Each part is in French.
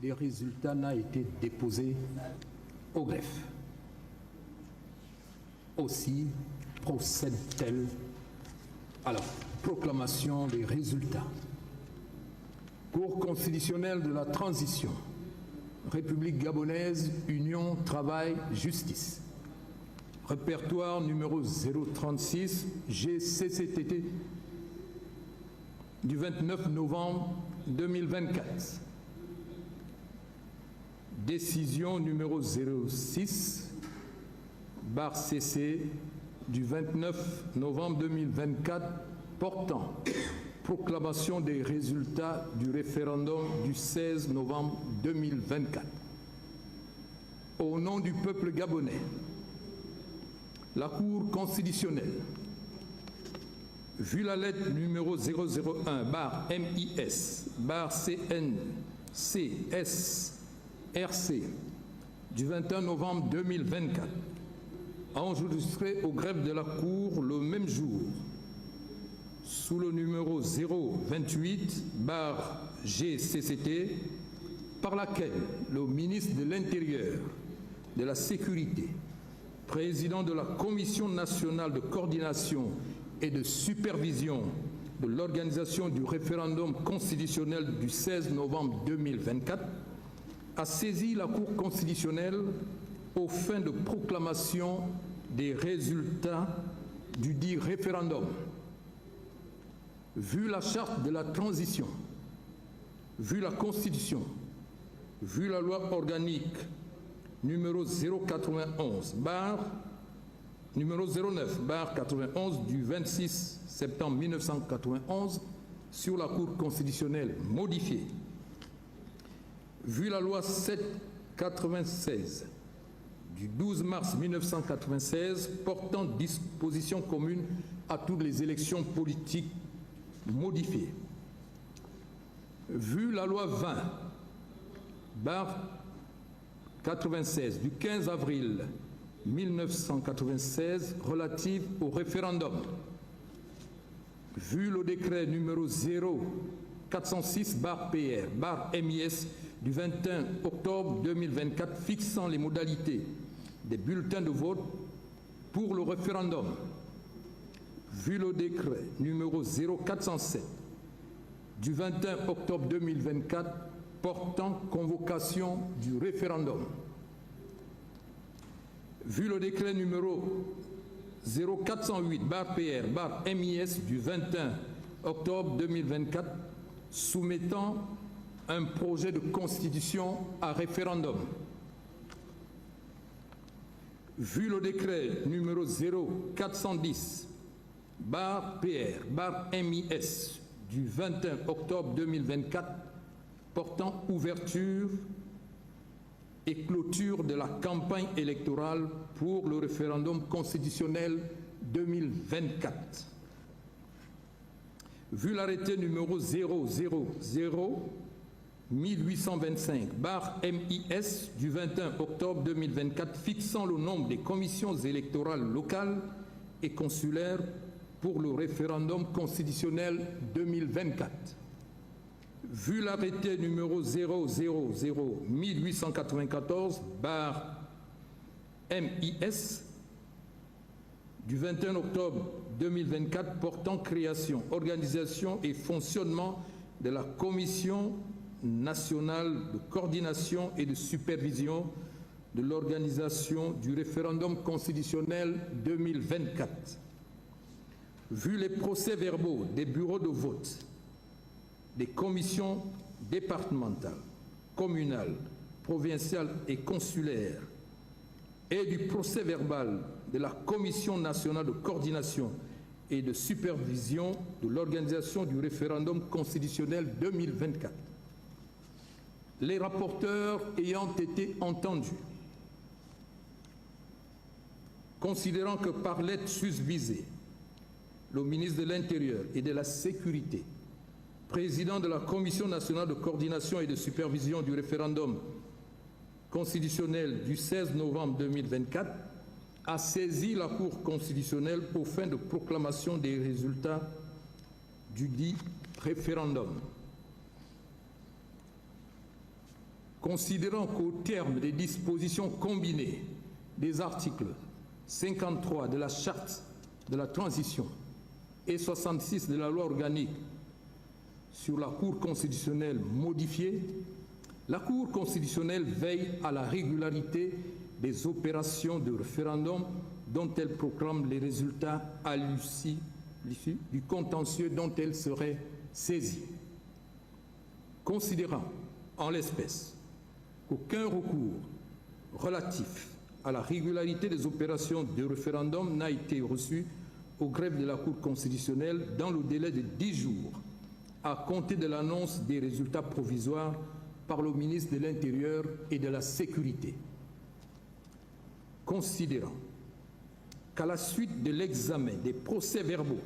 des résultats n'a été déposé au greffe. Aussi procède-t-elle à la proclamation des résultats. Cour constitutionnelle de la transition, République gabonaise, Union, Travail, Justice. Répertoire numéro 036, GCCTT, du 29 novembre 2024. Décision numéro 06/CC du 29 novembre 2024 portant proclamation des résultats du référendum du 16 novembre 2024. Au nom du peuple gabonais, la Cour constitutionnelle, vu la lettre numéro 001/MIS/CNCSRC du 21 novembre 2024, a enregistré au greffe de la Cour le même jour, sous le numéro 028/GCCT, par laquelle le ministre de l'Intérieur, de la Sécurité, président de la Commission nationale de coordination et de supervision de l'organisation du référendum constitutionnel du 16 novembre 2024, a saisi la Cour constitutionnelle aux fins de proclamation des résultats du dit référendum. Vu la charte de la transition, vu la Constitution, vu la loi organique numéro 09/91 du 26 septembre 1991 sur la Cour constitutionnelle modifiée, vu la loi 796 du 12 mars 1996 portant dispositions communes à toutes les élections politiques modifiées, vu la loi 20/96 du 15 avril 1996 relative au référendum, vu le décret numéro 0406/PR/MIS du 21 octobre 2024 fixant les modalités des bulletins de vote pour le référendum, vu le décret numéro 0407 du 21 octobre 2024 portant convocation du référendum, vu le décret numéro 0408/PR/MIS du 21 octobre 2024 soumettant un projet de constitution à référendum, vu le décret numéro 0410/PR/MIS du 21 octobre 2024 portant ouverture et clôture de la campagne électorale pour le référendum constitutionnel 2024. Vu l'arrêté numéro 000-1825/MIS du 21 octobre 2024 fixant le nombre des commissions électorales locales et consulaires pour le référendum constitutionnel 2024. Vu l'arrêté numéro 000-1894/MIS du 21 octobre 2024 portant création, organisation et fonctionnement de la Commission nationale de coordination et de supervision de l'organisation du référendum constitutionnel 2024. Vu les procès-verbaux des bureaux de vote, des commissions départementales, communales, provinciales et consulaires et du procès-verbal de la Commission nationale de coordination et de supervision de l'organisation du référendum constitutionnel 2024. Les rapporteurs ayant été entendus, considérant que par lettre susvisée, le ministre de l'Intérieur et de la Sécurité, président de la Commission nationale de coordination et de supervision du référendum constitutionnel du 16 novembre 2024, a saisi la Cour constitutionnelle aux fins de proclamation des résultats du dit référendum. Considérant qu'au terme des dispositions combinées des articles 53 de la Charte de la transition et 66 de la loi organique sur la Cour constitutionnelle modifiée, la Cour constitutionnelle veille à la régularité des opérations de référendum dont elle proclame les résultats à l'issue du contentieux dont elle serait saisie. Considérant, en l'espèce, qu'aucun recours relatif à la régularité des opérations de référendum n'a été reçu au greffe de la Cour constitutionnelle dans le délai de 10 jours à compter de l'annonce des résultats provisoires par le ministre de l'Intérieur et de la Sécurité. Considérant qu'à la suite de l'examen des procès-verbaux,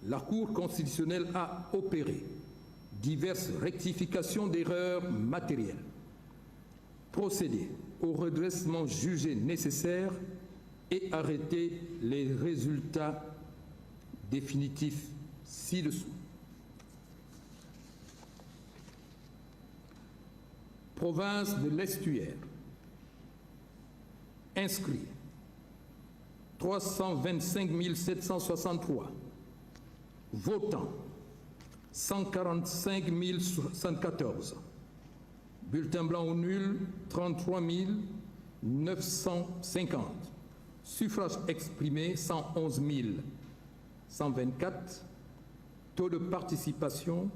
la Cour constitutionnelle a opéré diverses rectifications d'erreurs matérielles, procédé au redressement jugé nécessaire et arrêté les résultats définitifs ci-dessous. Province de l'Estuaire. Inscrits 325 763. Votants 145 074. Bulletins blancs ou nuls 33 950. Suffrages exprimés 111 124. Taux de participation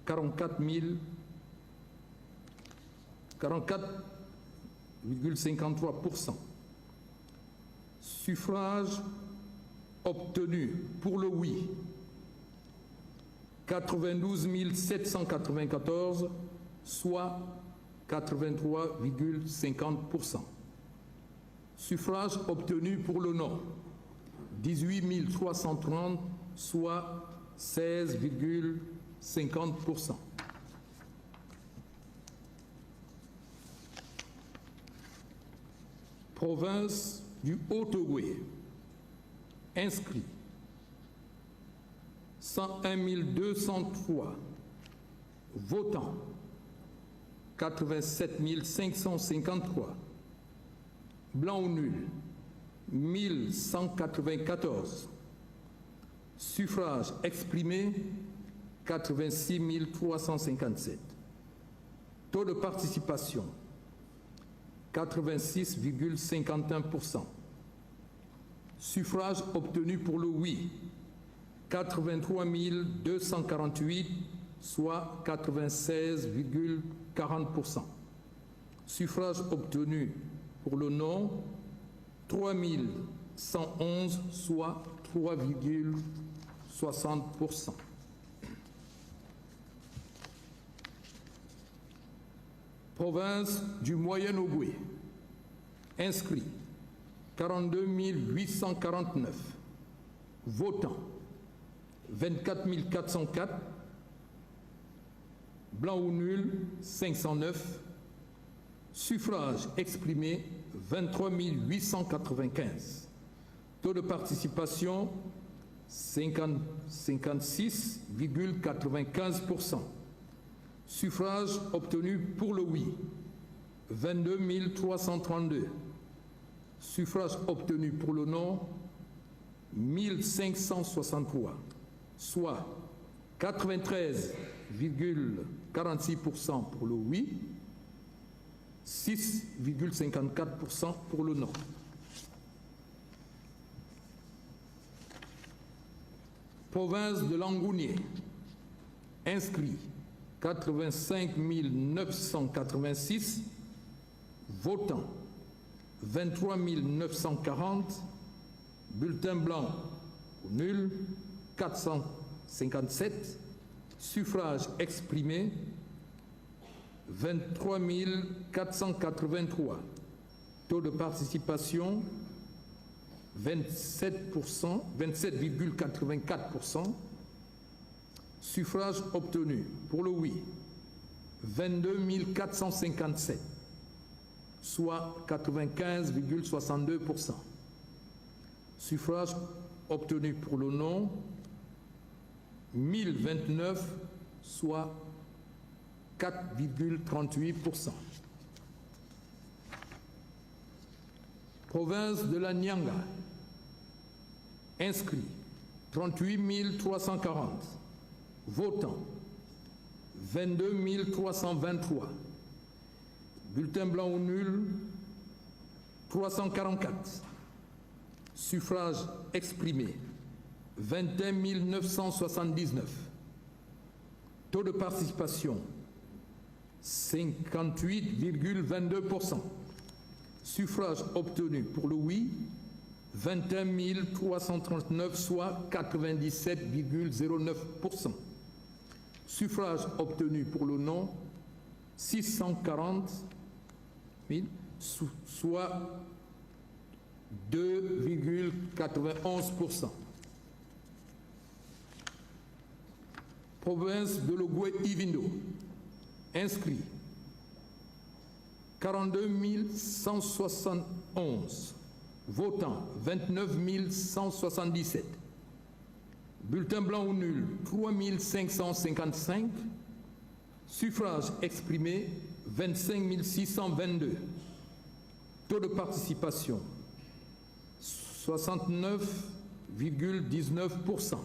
44,53%. Suffrages obtenus pour le oui 92 794, soit 83,50%. Suffrages obtenus pour le non 18 330, soit 16,50%. Province du Haut-Ogooué. Inscrits 101 203. Votants 87 553. Blancs ou nuls 1194. Suffrages exprimés 86 357. Taux de participation 86,51%. Suffrages obtenus pour le oui 83 248, soit 96,40%. Suffrages obtenus pour le non 3 111, soit 3,60%. Province du Moyen-Ogooué. Inscrits 42 849. Votants 24 404. Blancs ou nuls 509. Suffrages exprimés 23 895. Taux de participation 56,95%. Suffrages obtenus pour le oui 22 332. Suffrages obtenus pour le non 1563, soit 93,46% pour le oui, 6,54% pour le non. Province de Langounié. Inscrits 85 986. Votants 23 940. Bulletins blancs ou nuls 457. Suffrages exprimés 23 483. Taux de participation 27%, 27,84%. Suffrages obtenus pour le oui 22 457, soit 95,62%. Suffrages obtenus pour le non 1029, soit 4,38%. Province de la Nyanga, inscrits 38 340, votants 22 323, bulletins blancs ou nuls 344, suffrages exprimés 21 979, taux de participation 58,22%. Suffrages obtenus pour le oui, 21 339, soit 97,09%. Suffrages obtenus pour le non, 640 000, soit 2,91%. Province de Logoué-Ivindo, inscrit 42 171, votants 29 177, bulletins blancs ou nuls 3 555, suffrages exprimés 25 622, taux de participation 69,19%.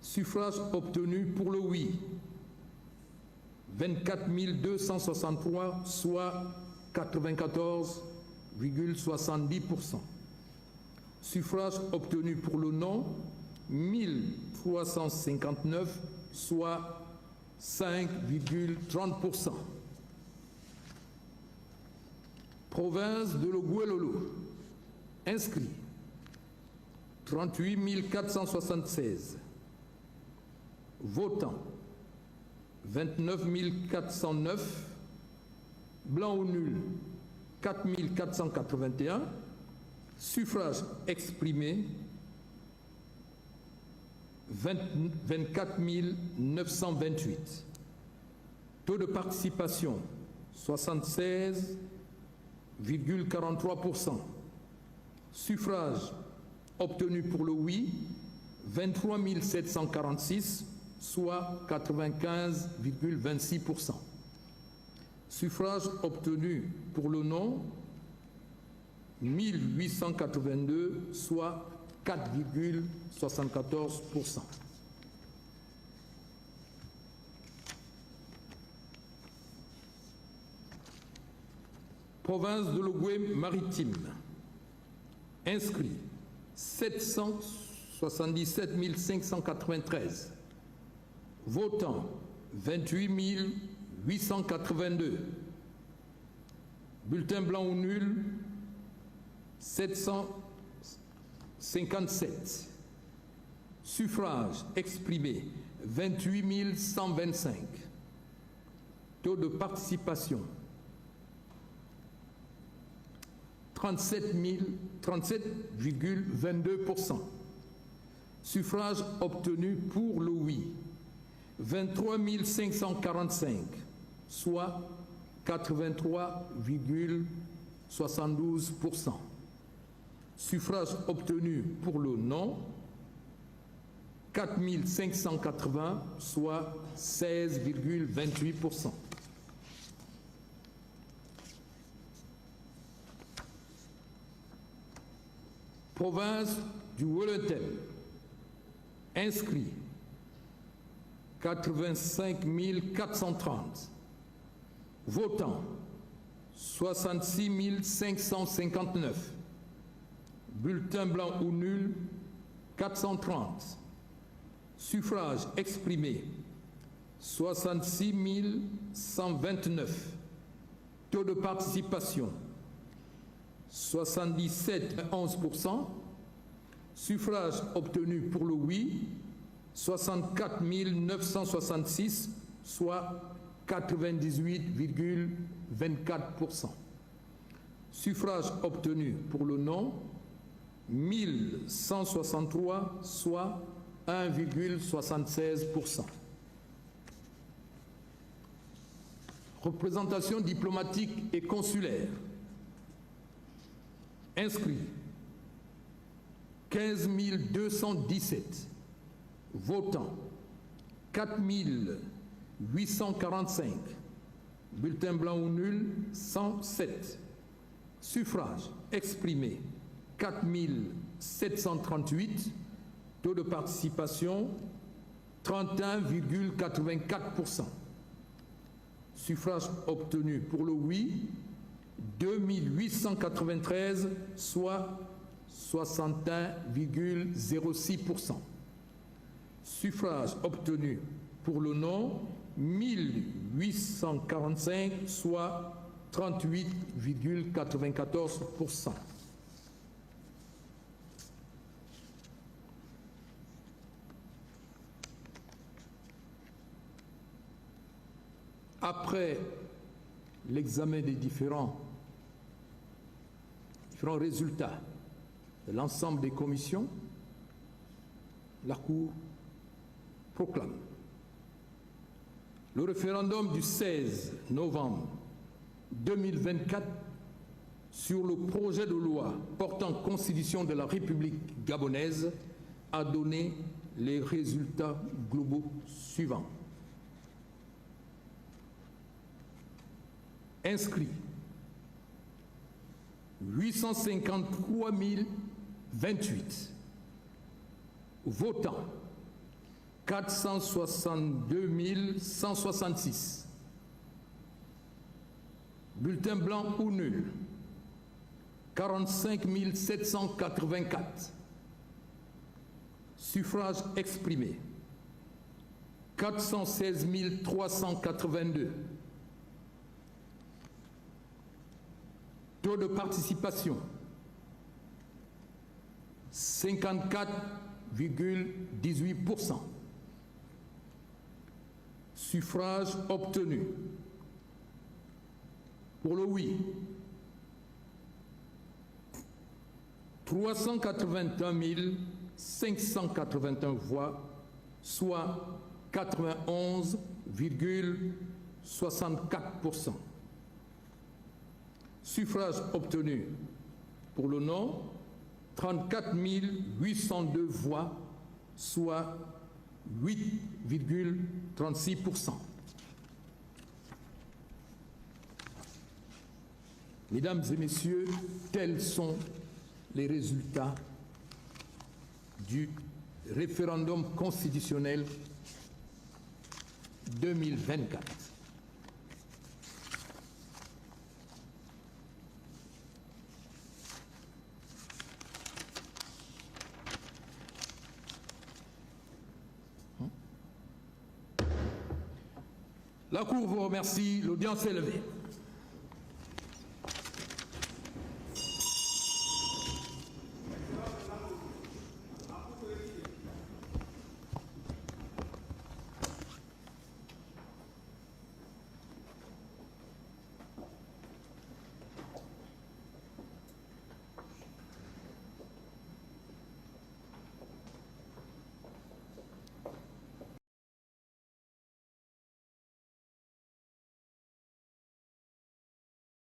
Suffrages obtenus pour le oui, 24 263, soit 94,70%. Suffrages obtenus pour le non, 1359, soit 5,30%. Province de Logoué-Lolo, inscrits 38 476, votants 29 409, blancs ou nuls 4 481, suffrages exprimés 24 928, taux de participation 76,43%, suffrages obtenus pour le oui 23 746, soit 95,26%. Suffrages obtenus pour le non, 1882, soit 4,74%. Province de Logoué-Maritime, inscrits 777 593, votants 28 882, bulletins blancs ou nuls 757, suffrages exprimés 28 125, taux de participation 37,22%. Suffrages obtenus pour le oui, 23 545, soit 83,72%. Suffrages obtenus pour le non, 4 580, soit 16,28%. Province du Wellington, inscrits 85 430, votants 66 559, bulletins blancs ou nuls 430, suffrages exprimés 66 129, taux de participation 77,11%, suffrages obtenus pour le oui 64 966, soit 98,24%. Suffrages obtenus pour le non 1163, soit 1,76%. Représentation diplomatique et consulaire, inscrits 15 217, votants 4 845. Bulletins blancs ou nuls, 107. Suffrages exprimés, 4738. Taux de participation, 31,84%. Suffrages obtenus pour le oui, 2893, soit 61,06%. Suffrages obtenus pour le non, 1845, soit 38,94%. Après l'examen des différents résultats de l'ensemble des commissions, la Cour proclame le référendum du 16 novembre 2024 sur le projet de loi portant constitution de la République gabonaise a donné les résultats globaux suivants. Inscrits 853 028. Votants 462 166. Bulletins blancs ou nuls 45 784. Suffrages exprimés 416 382. Taux de participation 54,18%. Suffrages obtenus pour le oui, 381 581 voix, soit 91,64%. Suffrages obtenus pour le non, 34 802 voix, soit 8,36%. Mesdames et messieurs, tels sont les résultats du référendum constitutionnel 2024. La Cour vous remercie. L'audience est levée.